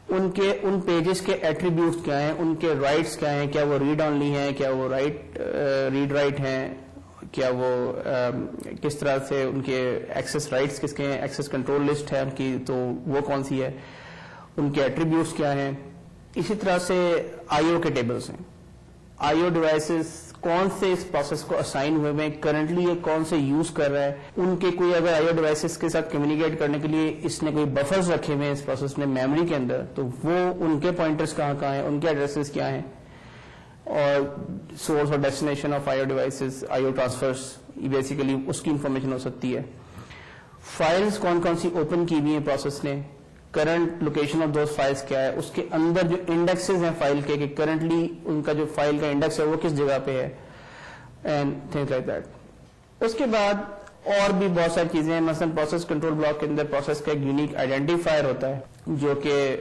ان پیجز کے ایٹریبیوٹس کیا ہیں, ان کے رائٹس کیا ہیں, کیا وہ ریڈ اونلی ہیں, کیا وہ ریڈ رائٹ ہیں, کیا وہ کس طرح سے ان کے ایکسس رائٹس کس کے ہیں, ایکسس کنٹرول لسٹ ہے ان کی تو وہ کون سی ہے, ان کے ایٹریبیوٹس کیا ہیں. اسی طرح سے آئی او کے ٹیبلز ہیں. آئی او ڈیوائسز کون سے اس پروسیس کو اسائن ہوئے ہیں, کرنٹلی یہ کون سے یوز کر رہا ہے, ان کے کوئی اگر آئی او ڈیوائسز کے ساتھ کمیونیکیٹ کرنے کے لیے اس نے کوئی بفرز رکھے ہوئے ہیں اس پروسیس نے میموری کے اندر, تو وہ ان کے پوائنٹرز کہاں ہیں, ان کے ایڈریسز کیا ہیں, اور سورس اور destination of I O devices, I O transfers, basically اس کی انفارمیشن ہو سکتی ہے. فائلز کون سی اوپن کی ہوئی ہیں پروسیس نے, current location of those files کیا ہے, اس کے اندر جو انڈیکسز ہیں فائل کے کہ کرنٹلی ان کا جو فائل کا انڈیکس ہے وہ کس جگہ پہ ہے, اینڈ تھنگس لائک دیٹ. اس کے بعد اور بھی بہت ساری چیزیں ہیں, مثلا پروسیس کنٹرول بلاک کے اندر پروسیس کا ایک یونیک آئیڈینٹیفائر ہوتا ہے جو کہ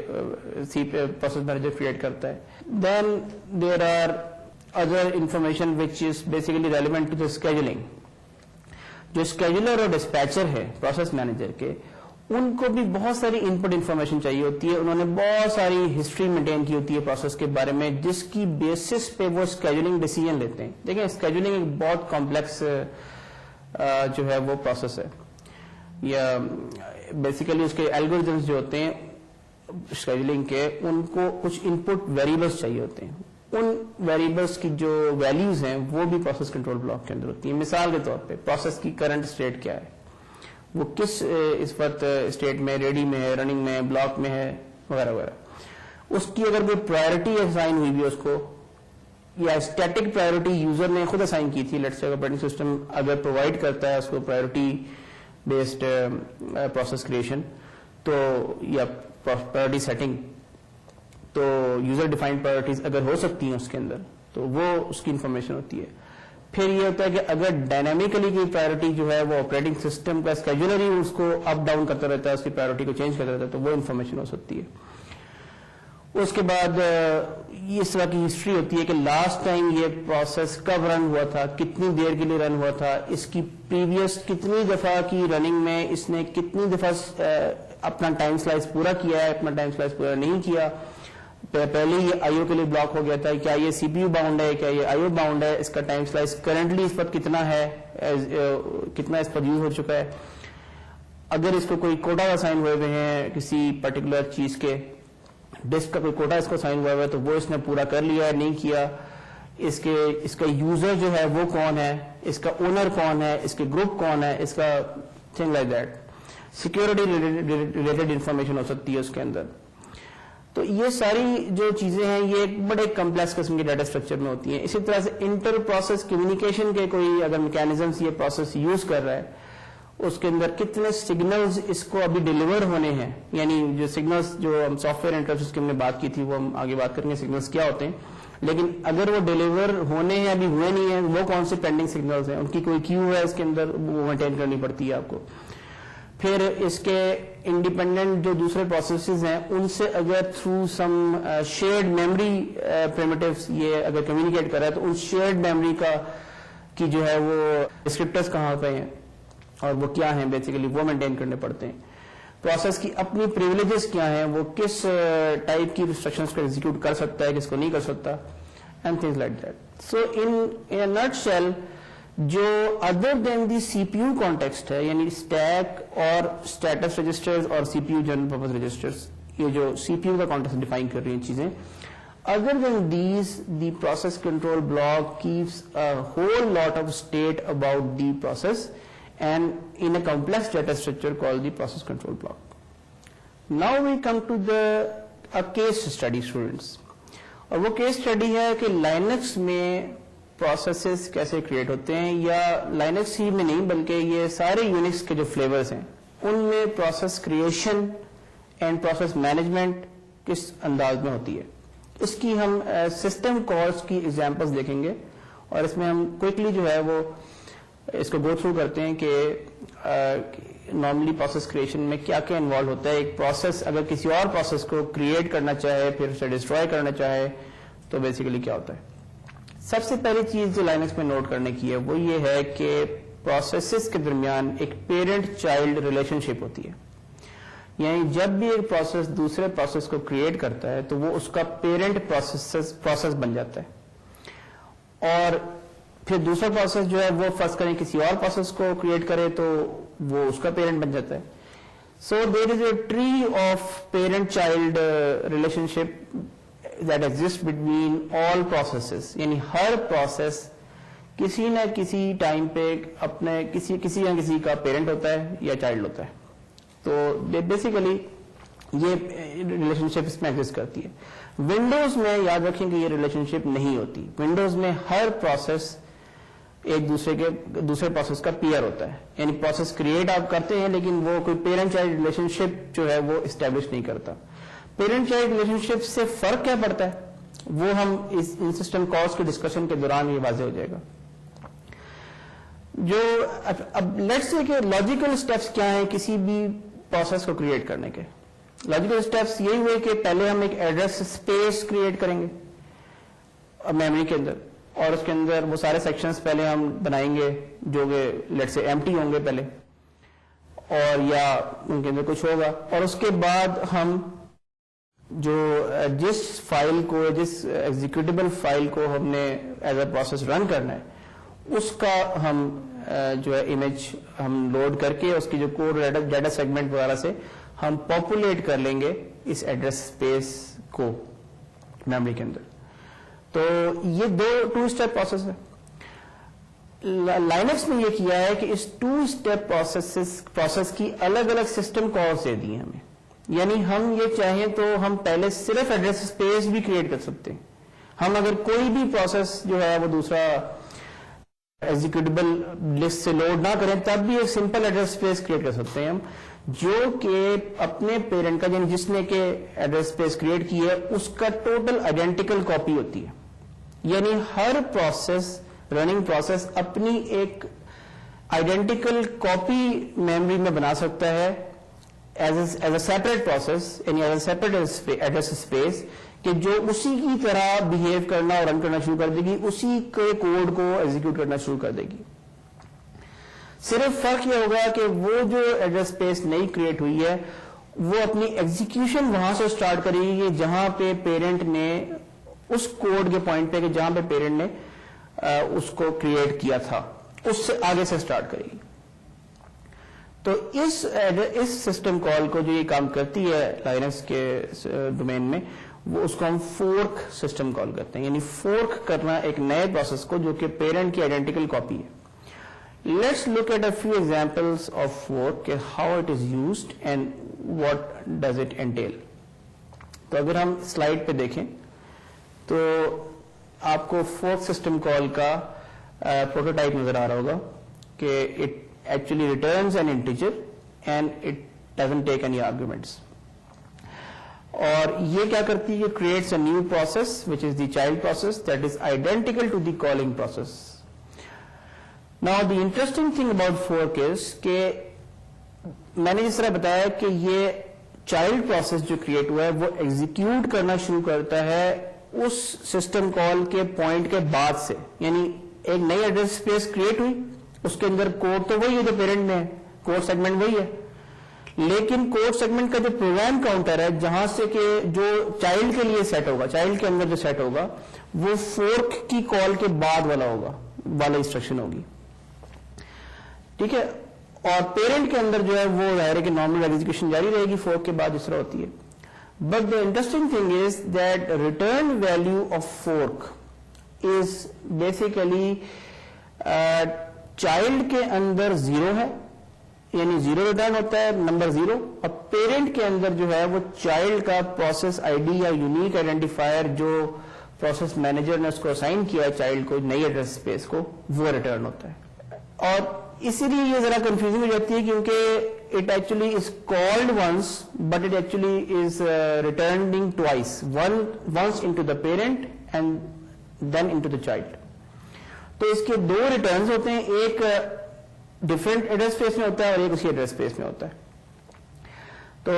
پروسیس مینیجر کریٹ کرتا ہے. Then there are other information which is basically relevant to the scheduling. جو اسکیجولر اور ڈسپیچر ہے پروسیس مینیجر کے, ان کو بھی بہت ساری ان پٹ انفارمیشن چاہیے ہوتی ہے. انہوں نے بہت ساری ہسٹری مینٹین کی ہوتی ہے پروسیس کے بارے میں جس کی بیسس پہ وہ اسکیجولنگ ڈیسیجن لیتے ہیں. دیکھیں اسکیجولنگ ایک بہت کمپلیکس جو ہے وہ پروسیس ہے, یا بیسیکلی اس کے الگوریتمز جو ہوتے ہیں اسکیجولنگ کے, ان کو کچھ ان پٹ ویریبلس چاہیے ہوتے ہیں. ان ویریبلس کی جو ویلیوز ہیں وہ بھی پروسیس کنٹرول بلاک کے اندر ہوتی ہیں. مثال کے طور پہ پروسیس کی کرنٹ اسٹیٹ کیا ہے, وہ کس اس وقت اسٹیٹ میں، ریڈی میں ہے، رننگ میں، بلاک میں ہے، وغیرہ وغیرہ. اس کی اگر کوئی پرائرٹی اسائن ہوئی بھی اس کو، یا اسٹیٹک پرائرٹی یوزر نے خود اسائن کی تھی، لیٹس سے آپریٹنگ سسٹم اگر پرووائڈ کرتا ہے اس کو پرائرٹی بیسڈ پروسیس کریشن تو، یا پرائرٹی سیٹنگ، تو یوزر ڈیفائنڈ پرائرٹیز اگر ہو سکتی ہیں اس کے اندر تو وہ اس کی انفارمیشن ہوتی ہے. پھر یہ ہوتا ہے کہ اگر ڈائنامیکلی کی پرائرٹی جو ہے وہ آپریٹنگ سسٹم کا اسکیجولری اس کو اپ ڈاؤن کرتا رہتا ہے، اس کی پرائرٹی کو چینج کرتا رہتا ہے، تو وہ انفارمیشن ہو سکتی ہے. اس کے بعد اس طرح کی ہسٹری ہوتی ہے کہ لاسٹ ٹائم یہ پروسیس کب رن ہوا تھا، کتنی دیر کے لیے رن ہوا تھا، اس کی پریویس کتنی دفعہ کی رننگ میں اس نے کتنی دفعہ اپنا ٹائم سلائس پورا کیا ہے، اپنا ٹائم سلائس پورا نہیں کیا، پہلے یہ آئی او کے لیے بلاک ہو گیا تھا، کیا یہ سی پی یو باؤنڈ ہے، کیا یہ آئی او باؤنڈ ہے، اس کا ٹائم سلائس کرنٹلی اس وقت کتنا ہے، کتنا اس پر یوز ہو چکا ہے. اگر اس کو کوئی کوٹا اسائن ہوئے ہوئے ہیں کسی پرٹیکولر چیز کے، ڈسک کا کوئی کوٹا اس کو اسائن ہوا ہے تو وہ اس نے پورا کر لیا ہے نہیں کیا، اس کا یوزر جو ہے وہ کون ہے، اس کا اونر کون ہے، اس کے گروپ کون ہے، اس کا thing like that. Security related information ہو سکتی ہے اس کے اندر. تو یہ ساری جو چیزیں ہیں یہ ایک بڑے کمپلیکس قسم کے ڈیٹا اسٹرکچر میں ہوتی ہیں. اسی طرح سے انٹر پروسیس کمیونیکیشن کے کوئی اگر میکینزمس یہ پروسیس یوز کر رہا ہے، اس کے اندر کتنے سگنلز اس کو ابھی ڈیلیور ہونے ہیں، یعنی جو سگنلز جو ہم سافٹ ویئر انٹرفیس کی ہم نے بات کی تھی وہ ہم آگے بات کریں گے سگنلز کیا ہوتے ہیں، لیکن اگر وہ ڈیلیور ہونے ہیں ابھی ہوئے نہیں ہیں، وہ کون سے پینڈنگ سگنلز ہیں، ان کی کوئی کیو ہے اس کے اندر، وہ مینٹین کرنی پڑتی ہے آپ کو. پھر اس کے انڈیپینڈنٹ جو دوسرے پروسیسز ہیں ان سے اگر تھرو سم شیئرڈ میموری پریمیٹیوز یہ اگر کمیونیکیٹ کر رہا ہے تو ان شیئرڈ میموری کی جو ہے وہ ڈسکرپٹرز کہاں پہ ہیں اور وہ کیا ہیں، بیسیکلی وہ مینٹین کرنے پڑتے ہیں. پروسیس کی اپنی پریولیجز کیا ہیں، وہ کس ٹائپ کی انسٹرکشنز کو ایگزیکیوٹ کر سکتا ہے، کس کو نہیں کر سکتا، and things like that. So in nutshell جو other than the C P U context ہے، یعنی اسٹیک اور اسٹیٹس رجسٹرز اور سی پی یو جنرل پرپز رجسٹرز، یہ جو سی پی یو کا کانٹیکسٹ ڈیفائن کر رہی ہیں چیزیں، other than these the process control block keeps a whole lot of state about the process and in a complex data structure called the process control block. Now we come to a case study students, اور وہ case study ہے کہ Linux میں processes کیسے create ہوتے ہیں، یا Linux ہی میں نہیں بلکہ یہ سارے یونکس کے جو فلیورز ہیں ان میں process creation and process management کس انداز میں ہوتی ہے. اس کی ہم سسٹم کالز کی ایگزامپلس دیکھیں گے اور اس میں ہم کوئکلی جو ہے وہ اس کو گو تھرو کرتے ہیں کہ نارملی پروسیس کریشن میں کیا کیا انوالو ہوتا ہے. ایک پروسیس اگر کسی اور پروسیس کو کریٹ کرنا چاہے پھر اسے ڈسٹروائے کرنا چاہے تو بیسیکلی کیا ہوتا ہے. سب سے پہلی چیز جو لائنکس میں نوٹ کرنے کی ہے وہ یہ ہے کہ پروسیسز کے درمیان ایک پیرنٹ چائلڈ ریلیشن شپ ہوتی ہے. یعنی جب بھی ایک پروسیس دوسرے پروسیس کو کریٹ کرتا ہے تو وہ اس کا پیرنٹ پروسیس بن جاتا ہے، اور پھر دوسرا پروسیس جو ہے وہ فرض کریں کسی اور پروسیس کو کریٹ کرے تو وہ اس کا پیرنٹ بن جاتا ہے. So there is a tree of parent child relationship that exist between all processes, یعنی ہر پروسیس کسی نہ کسی ٹائم پہ اپنے کسی نہ کسی کا پیرنٹ ہوتا ہے یا چائلڈ ہوتا ہے. تو بیسیکلی یہ ریلیشن شپ اس میں ایگزسٹ کرتی ہے. ونڈوز میں یاد رکھیں کہ یہ ریلیشن شپ نہیں ہوتی. ونڈوز میں ہر پروسیس ایک دوسرے پروسیس کا پیئر ہوتا ہے، یعنی پروسیس کریٹ آپ کرتے ہیں لیکن وہ کوئی پیرنٹ چائلڈ ریلیشن شپ جو ہے وہ اسٹیبلش نہیں کرتا. پیرنٹ چائلڈ ریلیشن شپ سے فرق کیا پڑتا ہے وہ ہم ان سسٹم کالز کے ڈسکشن کے دوران یہ واضح ہو جائے گا. جو اب لیٹس سے کہ لاجیکل اسٹیپس کیا ہیں کسی بھی پروسیس کو کریٹ کرنے کے. لاجیکل اسٹیپس یہی ہوئے کہ پہلے ہم ایک ایڈریس اسپیس کریٹ کریں گے میموری کے اندر، اور اس کے اندر وہ سارے سیکشنز پہلے ہم بنائیں گے جو کہ لیٹ سے ایمٹی ہوں گے پہلے، اور یا ان کے اندر کچھ ہوگا، اور اس کے بعد ہم جو جس فائل کو جس ایگزیکیوٹیبل فائل کو ہم نے ایز اے پروسیس رن کرنا ہے اس کا ہم جو ہے امیج ہم لوڈ کر کے اس کی جو کوڈ ڈیٹا سیگمنٹ وغیرہ سے ہم پاپولیٹ کر لیں گے اس ایڈریس اسپیس کو میموری کے اندر. تو یہ ٹو اسٹیپ پروسیس ہے. لائنکس نے یہ کیا ہے کہ اس 2 اسٹیپ پروسیس کی الگ الگ سسٹم کالز دے دی ہیں ہمیں. یعنی ہم یہ چاہیں تو ہم پہلے صرف ایڈریس اسپیس بھی کریٹ کر سکتے ہیں. ہم اگر کوئی بھی پروسیس جو ہے وہ دوسرا ایگزیکیوٹیبل لسٹ سے لوڈ نہ کریں تب بھی ایک سمپل ایڈریس اسپیس کریٹ کر سکتے ہیں ہم, جو کہ اپنے پیرنٹ کا, یعنی جس نے کہ ایڈریس اسپیس کریٹ کی ہے اس کا ٹوٹل آئیڈینٹیکل کاپی ہوتی ہے. یعنی ہر پروسیس, رننگ پروسیس اپنی ایک آئیڈینٹیکل کاپی میموری میں بنا سکتا ہے ایز اے سیپریٹ پروسیس, یعنی as a separate address space, کہ جو اسی کی طرح بہیو کرنا اور رن کرنا شروع کر دے گی, اسی کے کوڈ کو ایگزیکیوٹ کرنا شروع کر دے گی. صرف فرق یہ ہوگا کہ وہ جو ایڈریس اسپیس نئی کریٹ ہوئی ہے وہ اپنی ایگزیکیوشن وہاں سے سٹارٹ کرے گی جہاں پہ پیرنٹ نے اس کوڈ کے پوائنٹ پہ, کہ جہاں پہ پیرنٹ نے اس کو کریٹ کیا تھا, اس سے آگے سے سٹارٹ کرے گی. تو اس سسٹم کال کو جو یہ کام کرتی ہے لائنکس کے ڈومین میں, وہ اس کو ہم فورک سسٹم کال کرتے ہیں. یعنی فورک کرنا ایک نئے پروسیس کو جو کہ پیرنٹ کی آئیڈینٹیکل کاپی ہے. Let's look at a few examples of fork, how it is used and what does it entail. تو اگر ہم سلائڈ پہ دیکھیں تو آپ کو فورک سسٹم کال کا پروٹوٹائپ نظر آ رہا ہوگا کہ it actually returns an integer and it doesn't take any arguments. اور یہ کیا کرتی ہے, creates a new process which is the child process that is identical to the calling process. Now the interesting thing about fork is کہ میں نے جس طرح بتایا کہ یہ چائلڈ پروسیس جو کریٹ ہوا ہے وہ ایگزیکیوٹ کرنا شروع کرتا ہے اس سسٹم کال کے پوائنٹ کے بعد سے. یعنی ایک نئی ایڈریس اسپیس کریٹ ہوئی, اس کے اندر کوڈ تو وہی ہے جو پیرنٹ میں ہے, کوڈ سیگمنٹ وہی ہے, لیکن کوڈ سیگمنٹ کا جو پروگرام کاؤنٹر ہے جہاں سے کہ جو چائلڈ کے لیے سیٹ ہوگا, چائلڈ کے اندر جو سیٹ ہوگا وہ فورک کی کال کے بعد والا ہوگا, والا انسٹرکشن ہوگی. ٹھیک ہے, اور پیرنٹ کے اندر جو ہے وہ ظاہر ہے کہ نارمل ایگزیکیوشن جاری رہے گی فورک کے بعد جس طرح ہوتی ہے. But the interesting thing is that return value of fork is basically child کے اندر 0 ہے, یعنی 0 ریٹرن ہوتا ہے, نمبر 0, اور پیرنٹ کے اندر جو ہے وہ چائلڈ کا پروسیس آئی ڈی یا یونیک آئیڈینٹیفائر جو پروسیس مینیجر نے اس کو اسائن کیا ہے چائلڈ کو, نئی ایڈریس اسپیس کو, وہ ریٹرن ہوتا ہے. اور اسی لیے یہ ذرا کنفیوزنگ ہو جاتی ہے کیونکہ it actually is called once but it actually is returning twice, once into the parent and then into the child. تو اس کے 2 ریٹرنز ہوتے ہیں, ایک ڈفرینٹ ایڈریس اسپیس میں ہوتا ہے اور ایک اسی ایڈریس اسپیس میں ہوتا ہے. تو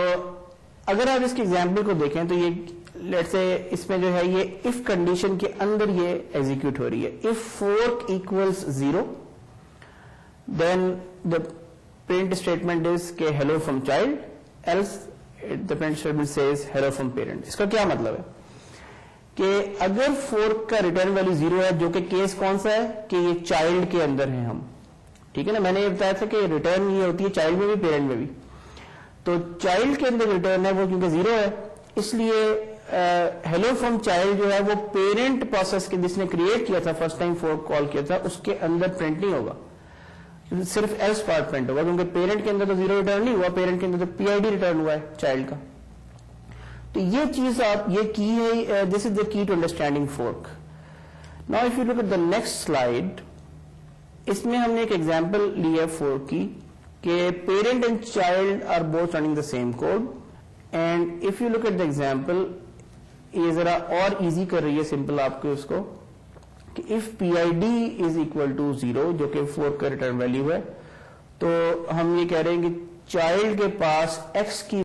اگر آپ اس کی ایگزامپل کو دیکھیں تو یہ لیٹس سے اس میں جو ہے یہ اف کنڈیشن کے اندر یہ ایگزیکیوٹ ہو رہی ہے. If fork equals 0 then the print statement is کہ hello from child, else the print statement says hello from parent. اس کا کیا مطلب ہے کہ اگر فورک کا ریٹرن ویلو 0 ہے, جو کہ کیس کون سا ہے کہ یہ چائلڈ کے اندر ہیں ہم, ٹھیک ہے نا, میں نے یہ بتایا تھا کہ ریٹرن یہ ہوتی ہے چائلڈ میں بھی پیرنٹ میں بھی. تو چائلڈ کے اندر ریٹرن ہے وہ کیونکہ 0 ہے, اس لیے ہیلو فرام چائلڈ جو ہے وہ پیرنٹ پروسیس کے جس نے کریٹ کیا تھا فرسٹ ٹائم فورک کال کیا تھا اس کے اندر پرنٹ نہیں ہوگا, صرف ایلس پارٹ پرنٹ ہوگا, کیونکہ پیرنٹ کے اندر تو 0 ریٹرن نہیں ہوا, پیرنٹ کے اندر تو پی آئی ڈی ریٹرن ہوا ہے چائلڈ کا. تو یہ چیز آپ یہ کی ہے, دس is the key to understanding fork. Now if you look at the next slide, اس میں ہم نے ایک ایگزامپل لی ہے فورک کی کہ parent and child are both running the same code, and if you look at the example یہ ذرا اور ایزی کر رہی ہے سمپل آپ کو اس کو کہ if P I D is equal to 0 جو کہ فورک کا ریٹرن ویلو ہے, تو ہم یہ کہہ رہے ہیں کہ چائلڈ کے پاس ایکس کی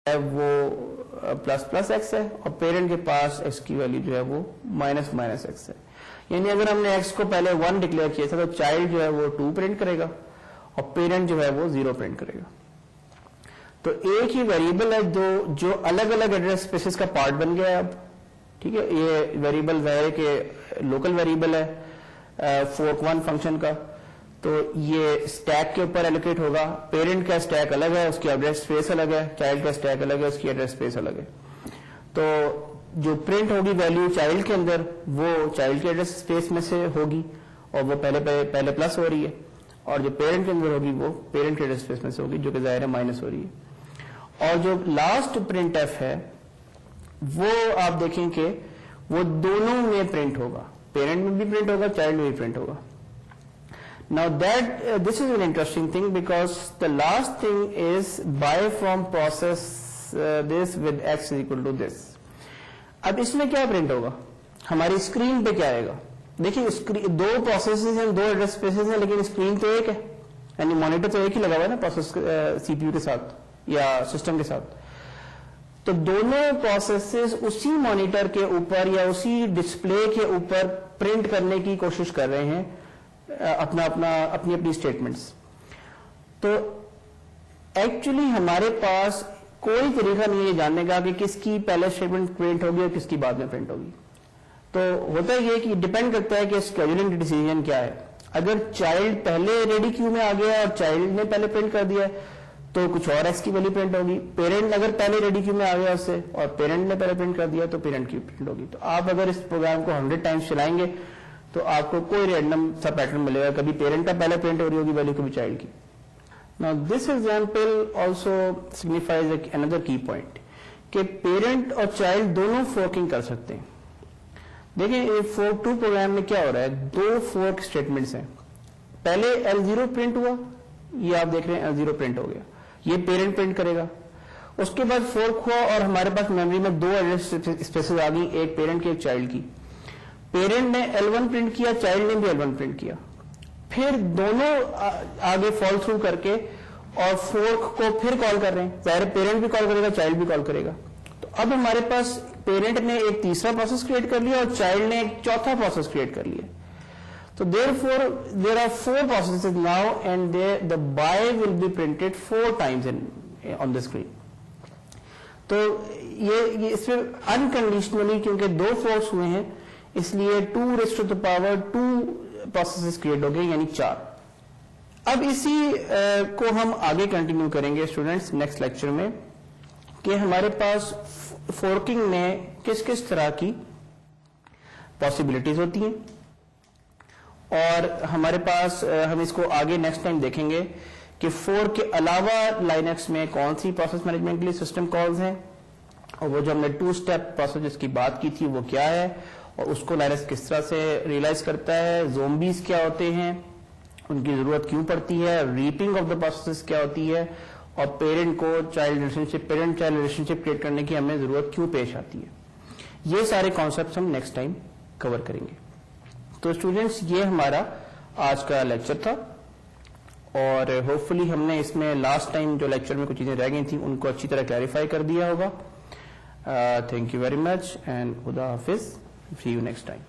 وہ پلس پلس ایکس ہے اور پیرنٹ کے پاس ایکس کی ویلیو جو ہے وہ مائنس مائنس ایکس ہے. یعنی اگر ہم نے ایکس کو پہلے 1 ڈکلیئر کیا تھا تو چائلڈ جو ہے وہ 2 پرنٹ کرے گا اور پیرنٹ جو ہے وہ 0 پرنٹ کرے گا. تو ایک ہی ویریبل ہے جو الگ الگ ایڈریس اسپیسز کا پارٹ بن گیا ہے اب. ٹھیک ہے, یہ ویریبل ظاہر ہے کہ لوکل ویریبل ہے fork1 فنکشن کا, تو یہ اسٹیک کے اوپر ایلوکیٹ ہوگا. پیرنٹ کا اسٹیک الگ ہے, اس کی ایڈریس اسپیس الگ ہے, چائلڈ کا اسٹیک الگ ہے, اس کی ایڈریس اسپیس الگ ہے. تو جو پرنٹ ہوگی ویلیو چائلڈ کے اندر وہ چائلڈ کے ایڈریس اسپیس میں سے ہوگی اور وہ پہلے پلس ہو رہی ہے, اور جو پیرنٹ کے اندر ہوگی وہ پیرنٹ کے ایڈریس اسپیس میں سے ہوگی جو کہ ظاہر ہے مائنس ہو رہی ہے. اور جو لاسٹ پرنٹ ایف ہے وہ آپ دیکھیں کہ وہ دونوں میں پرنٹ ہوگا, پیرنٹ میں بھی پرنٹ ہوگا, چائلڈ میں بھی پرنٹ ہوگا. Now this is an interesting thing because the last thing is buy from process this with x is equal to this. اب اس میں کیا پرنٹ ہوگا, ہماری اسکرین پہ کیا آئے گا. دیکھیں دو پروسیسز ہیں, دو ایڈریس اسپیسز ہیں, لیکن اسکرین تو ایک ہے, یعنی مانیٹر تو ایک ہی لگا ہوا ہے نا پروسیس سی پی یو کے ساتھ یا سسٹم کے ساتھ. تو دونوں پروسیسز اسی مانیٹر کے اوپر یا اسی ڈسپلے کے اوپر پرنٹ کرنے کی کوشش کر رہے ہیں اپنی اسٹیٹمنٹس. تو ایکچولی ہمارے پاس کوئی طریقہ نہیں ہے جاننے کا کہ کس کی پہلے اسٹیٹمنٹ پرنٹ ہوگی اور کس کی بعد میں پرنٹ ہوگی. تو ہوتا یہ کہ ڈپینڈ کرتا ہے کہ اسکیڈولنگ ڈیسیژن کیا ہے. اگر چائلڈ پہلے ریڈی کیو میں آ گیا اور چائلڈ نے پہلے پرنٹ کر دیا تو کچھ اور ایکس کی ویلیو پرنٹ ہوگی. پیرنٹ اگر پہلے ریڈی کیو میں آ گیا اس سے اور پیرنٹ نے پہلے پرنٹ کر دیا تو پیرنٹ کی پرنٹ ہوگی. تو آپ اگر اس پروگرام کو 100 ٹائمس چلائیں گے تو آپ کو کوئی رینڈم سا پیٹرن ملے گا, کبھی پیرنٹ کا پہلے پرنٹ ہو رہی ہوگی ویلیو, کبھی چائلڈ کی. Now this example also signifies another key point کہ پیرنٹ اور چائلڈ دونوں فورکنگ کر سکتے ہیں. دیکھیں فورک 2 پروگرام میں کیا ہو رہا ہے, 2 فورک اسٹیٹمنٹس ہیں. پہلے L0 پرنٹ ہوا, یہ آپ دیکھ رہے ہیں L0 پرنٹ ہو گیا, یہ پیرنٹ پرنٹ کرے گا. اس کے بعد فورک ہوا اور ہمارے پاس میموری میں 2 ایڈریس اسپیسز آ گئی, ایک پیرنٹ کی ایک چائلڈ کی. پیرنٹ نے L1 پرنٹ کیا, چائلڈ نے بھی L1 پرنٹ کیا. پھر دونوں آگے فال تھرو کر کے اور فورک کو پھر کال کر رہے ہیں. ظاہر پیرنٹ بھی کال کرے گا, چائلڈ بھی کال کرے گا. تو اب ہمارے پاس پیرنٹ نے ایک تیسرا پروسیس کریٹ کر لیا اور چائلڈ نے ایک چوتھا پروسیس کریٹ کر لیا. تو therefore there are 4 processes now and the by will be printed 4 times on the screen. تو یہ اس میں انکنڈیشنلی کیونکہ 2 فورکس ہوئے ہیں اس لیے 2 raised to the power 2 processes create ہو گئے, یعنی 4. اب اسی کو ہم آگے کنٹینیو کریں گے اسٹوڈینٹس نیکسٹ لیکچر میں کہ ہمارے پاس فورکنگ میں کس کس طرح کی پاسبلٹیز ہوتی ہیں, اور ہمارے پاس ہم اس کو آگے نیکسٹ ٹائم دیکھیں گے کہ فورک کے علاوہ لائنکس میں کون سی پروسیس مینجمنٹ کے لیے سسٹم کالز ہیں, اور وہ جو ہم نے 2 اسٹیپ پروسیس جس کی بات کی تھی وہ کیا ہے, اور اس کو لائنکس کس طرح سے ریئلائز کرتا ہے, زومبیز کیا ہوتے ہیں, ان کی ضرورت کیوں پڑتی ہے, ریپنگ آف دا پروسیس کیا ہوتی ہے, اور پیرنٹ کو چائلڈ ریلیشن شپ پیرنٹ چائلڈ ریلیشن شپ کریٹ کرنے کی ہمیں ضرورت کیوں پیش آتی ہے. یہ سارے کانسیپٹس ہم نیکسٹ ٹائم کور کریں گے. تو اسٹوڈینٹس یہ ہمارا آج کا لیکچر تھا, اور ہوپ فلی ہم نے اس میں لاسٹ ٹائم جو لیکچر میں کچھ چیزیں رہ گئی تھیں ان کو اچھی طرح کلیریفائی کر دیا ہوگا. Thank you very much and خدا حافظ. See you next time.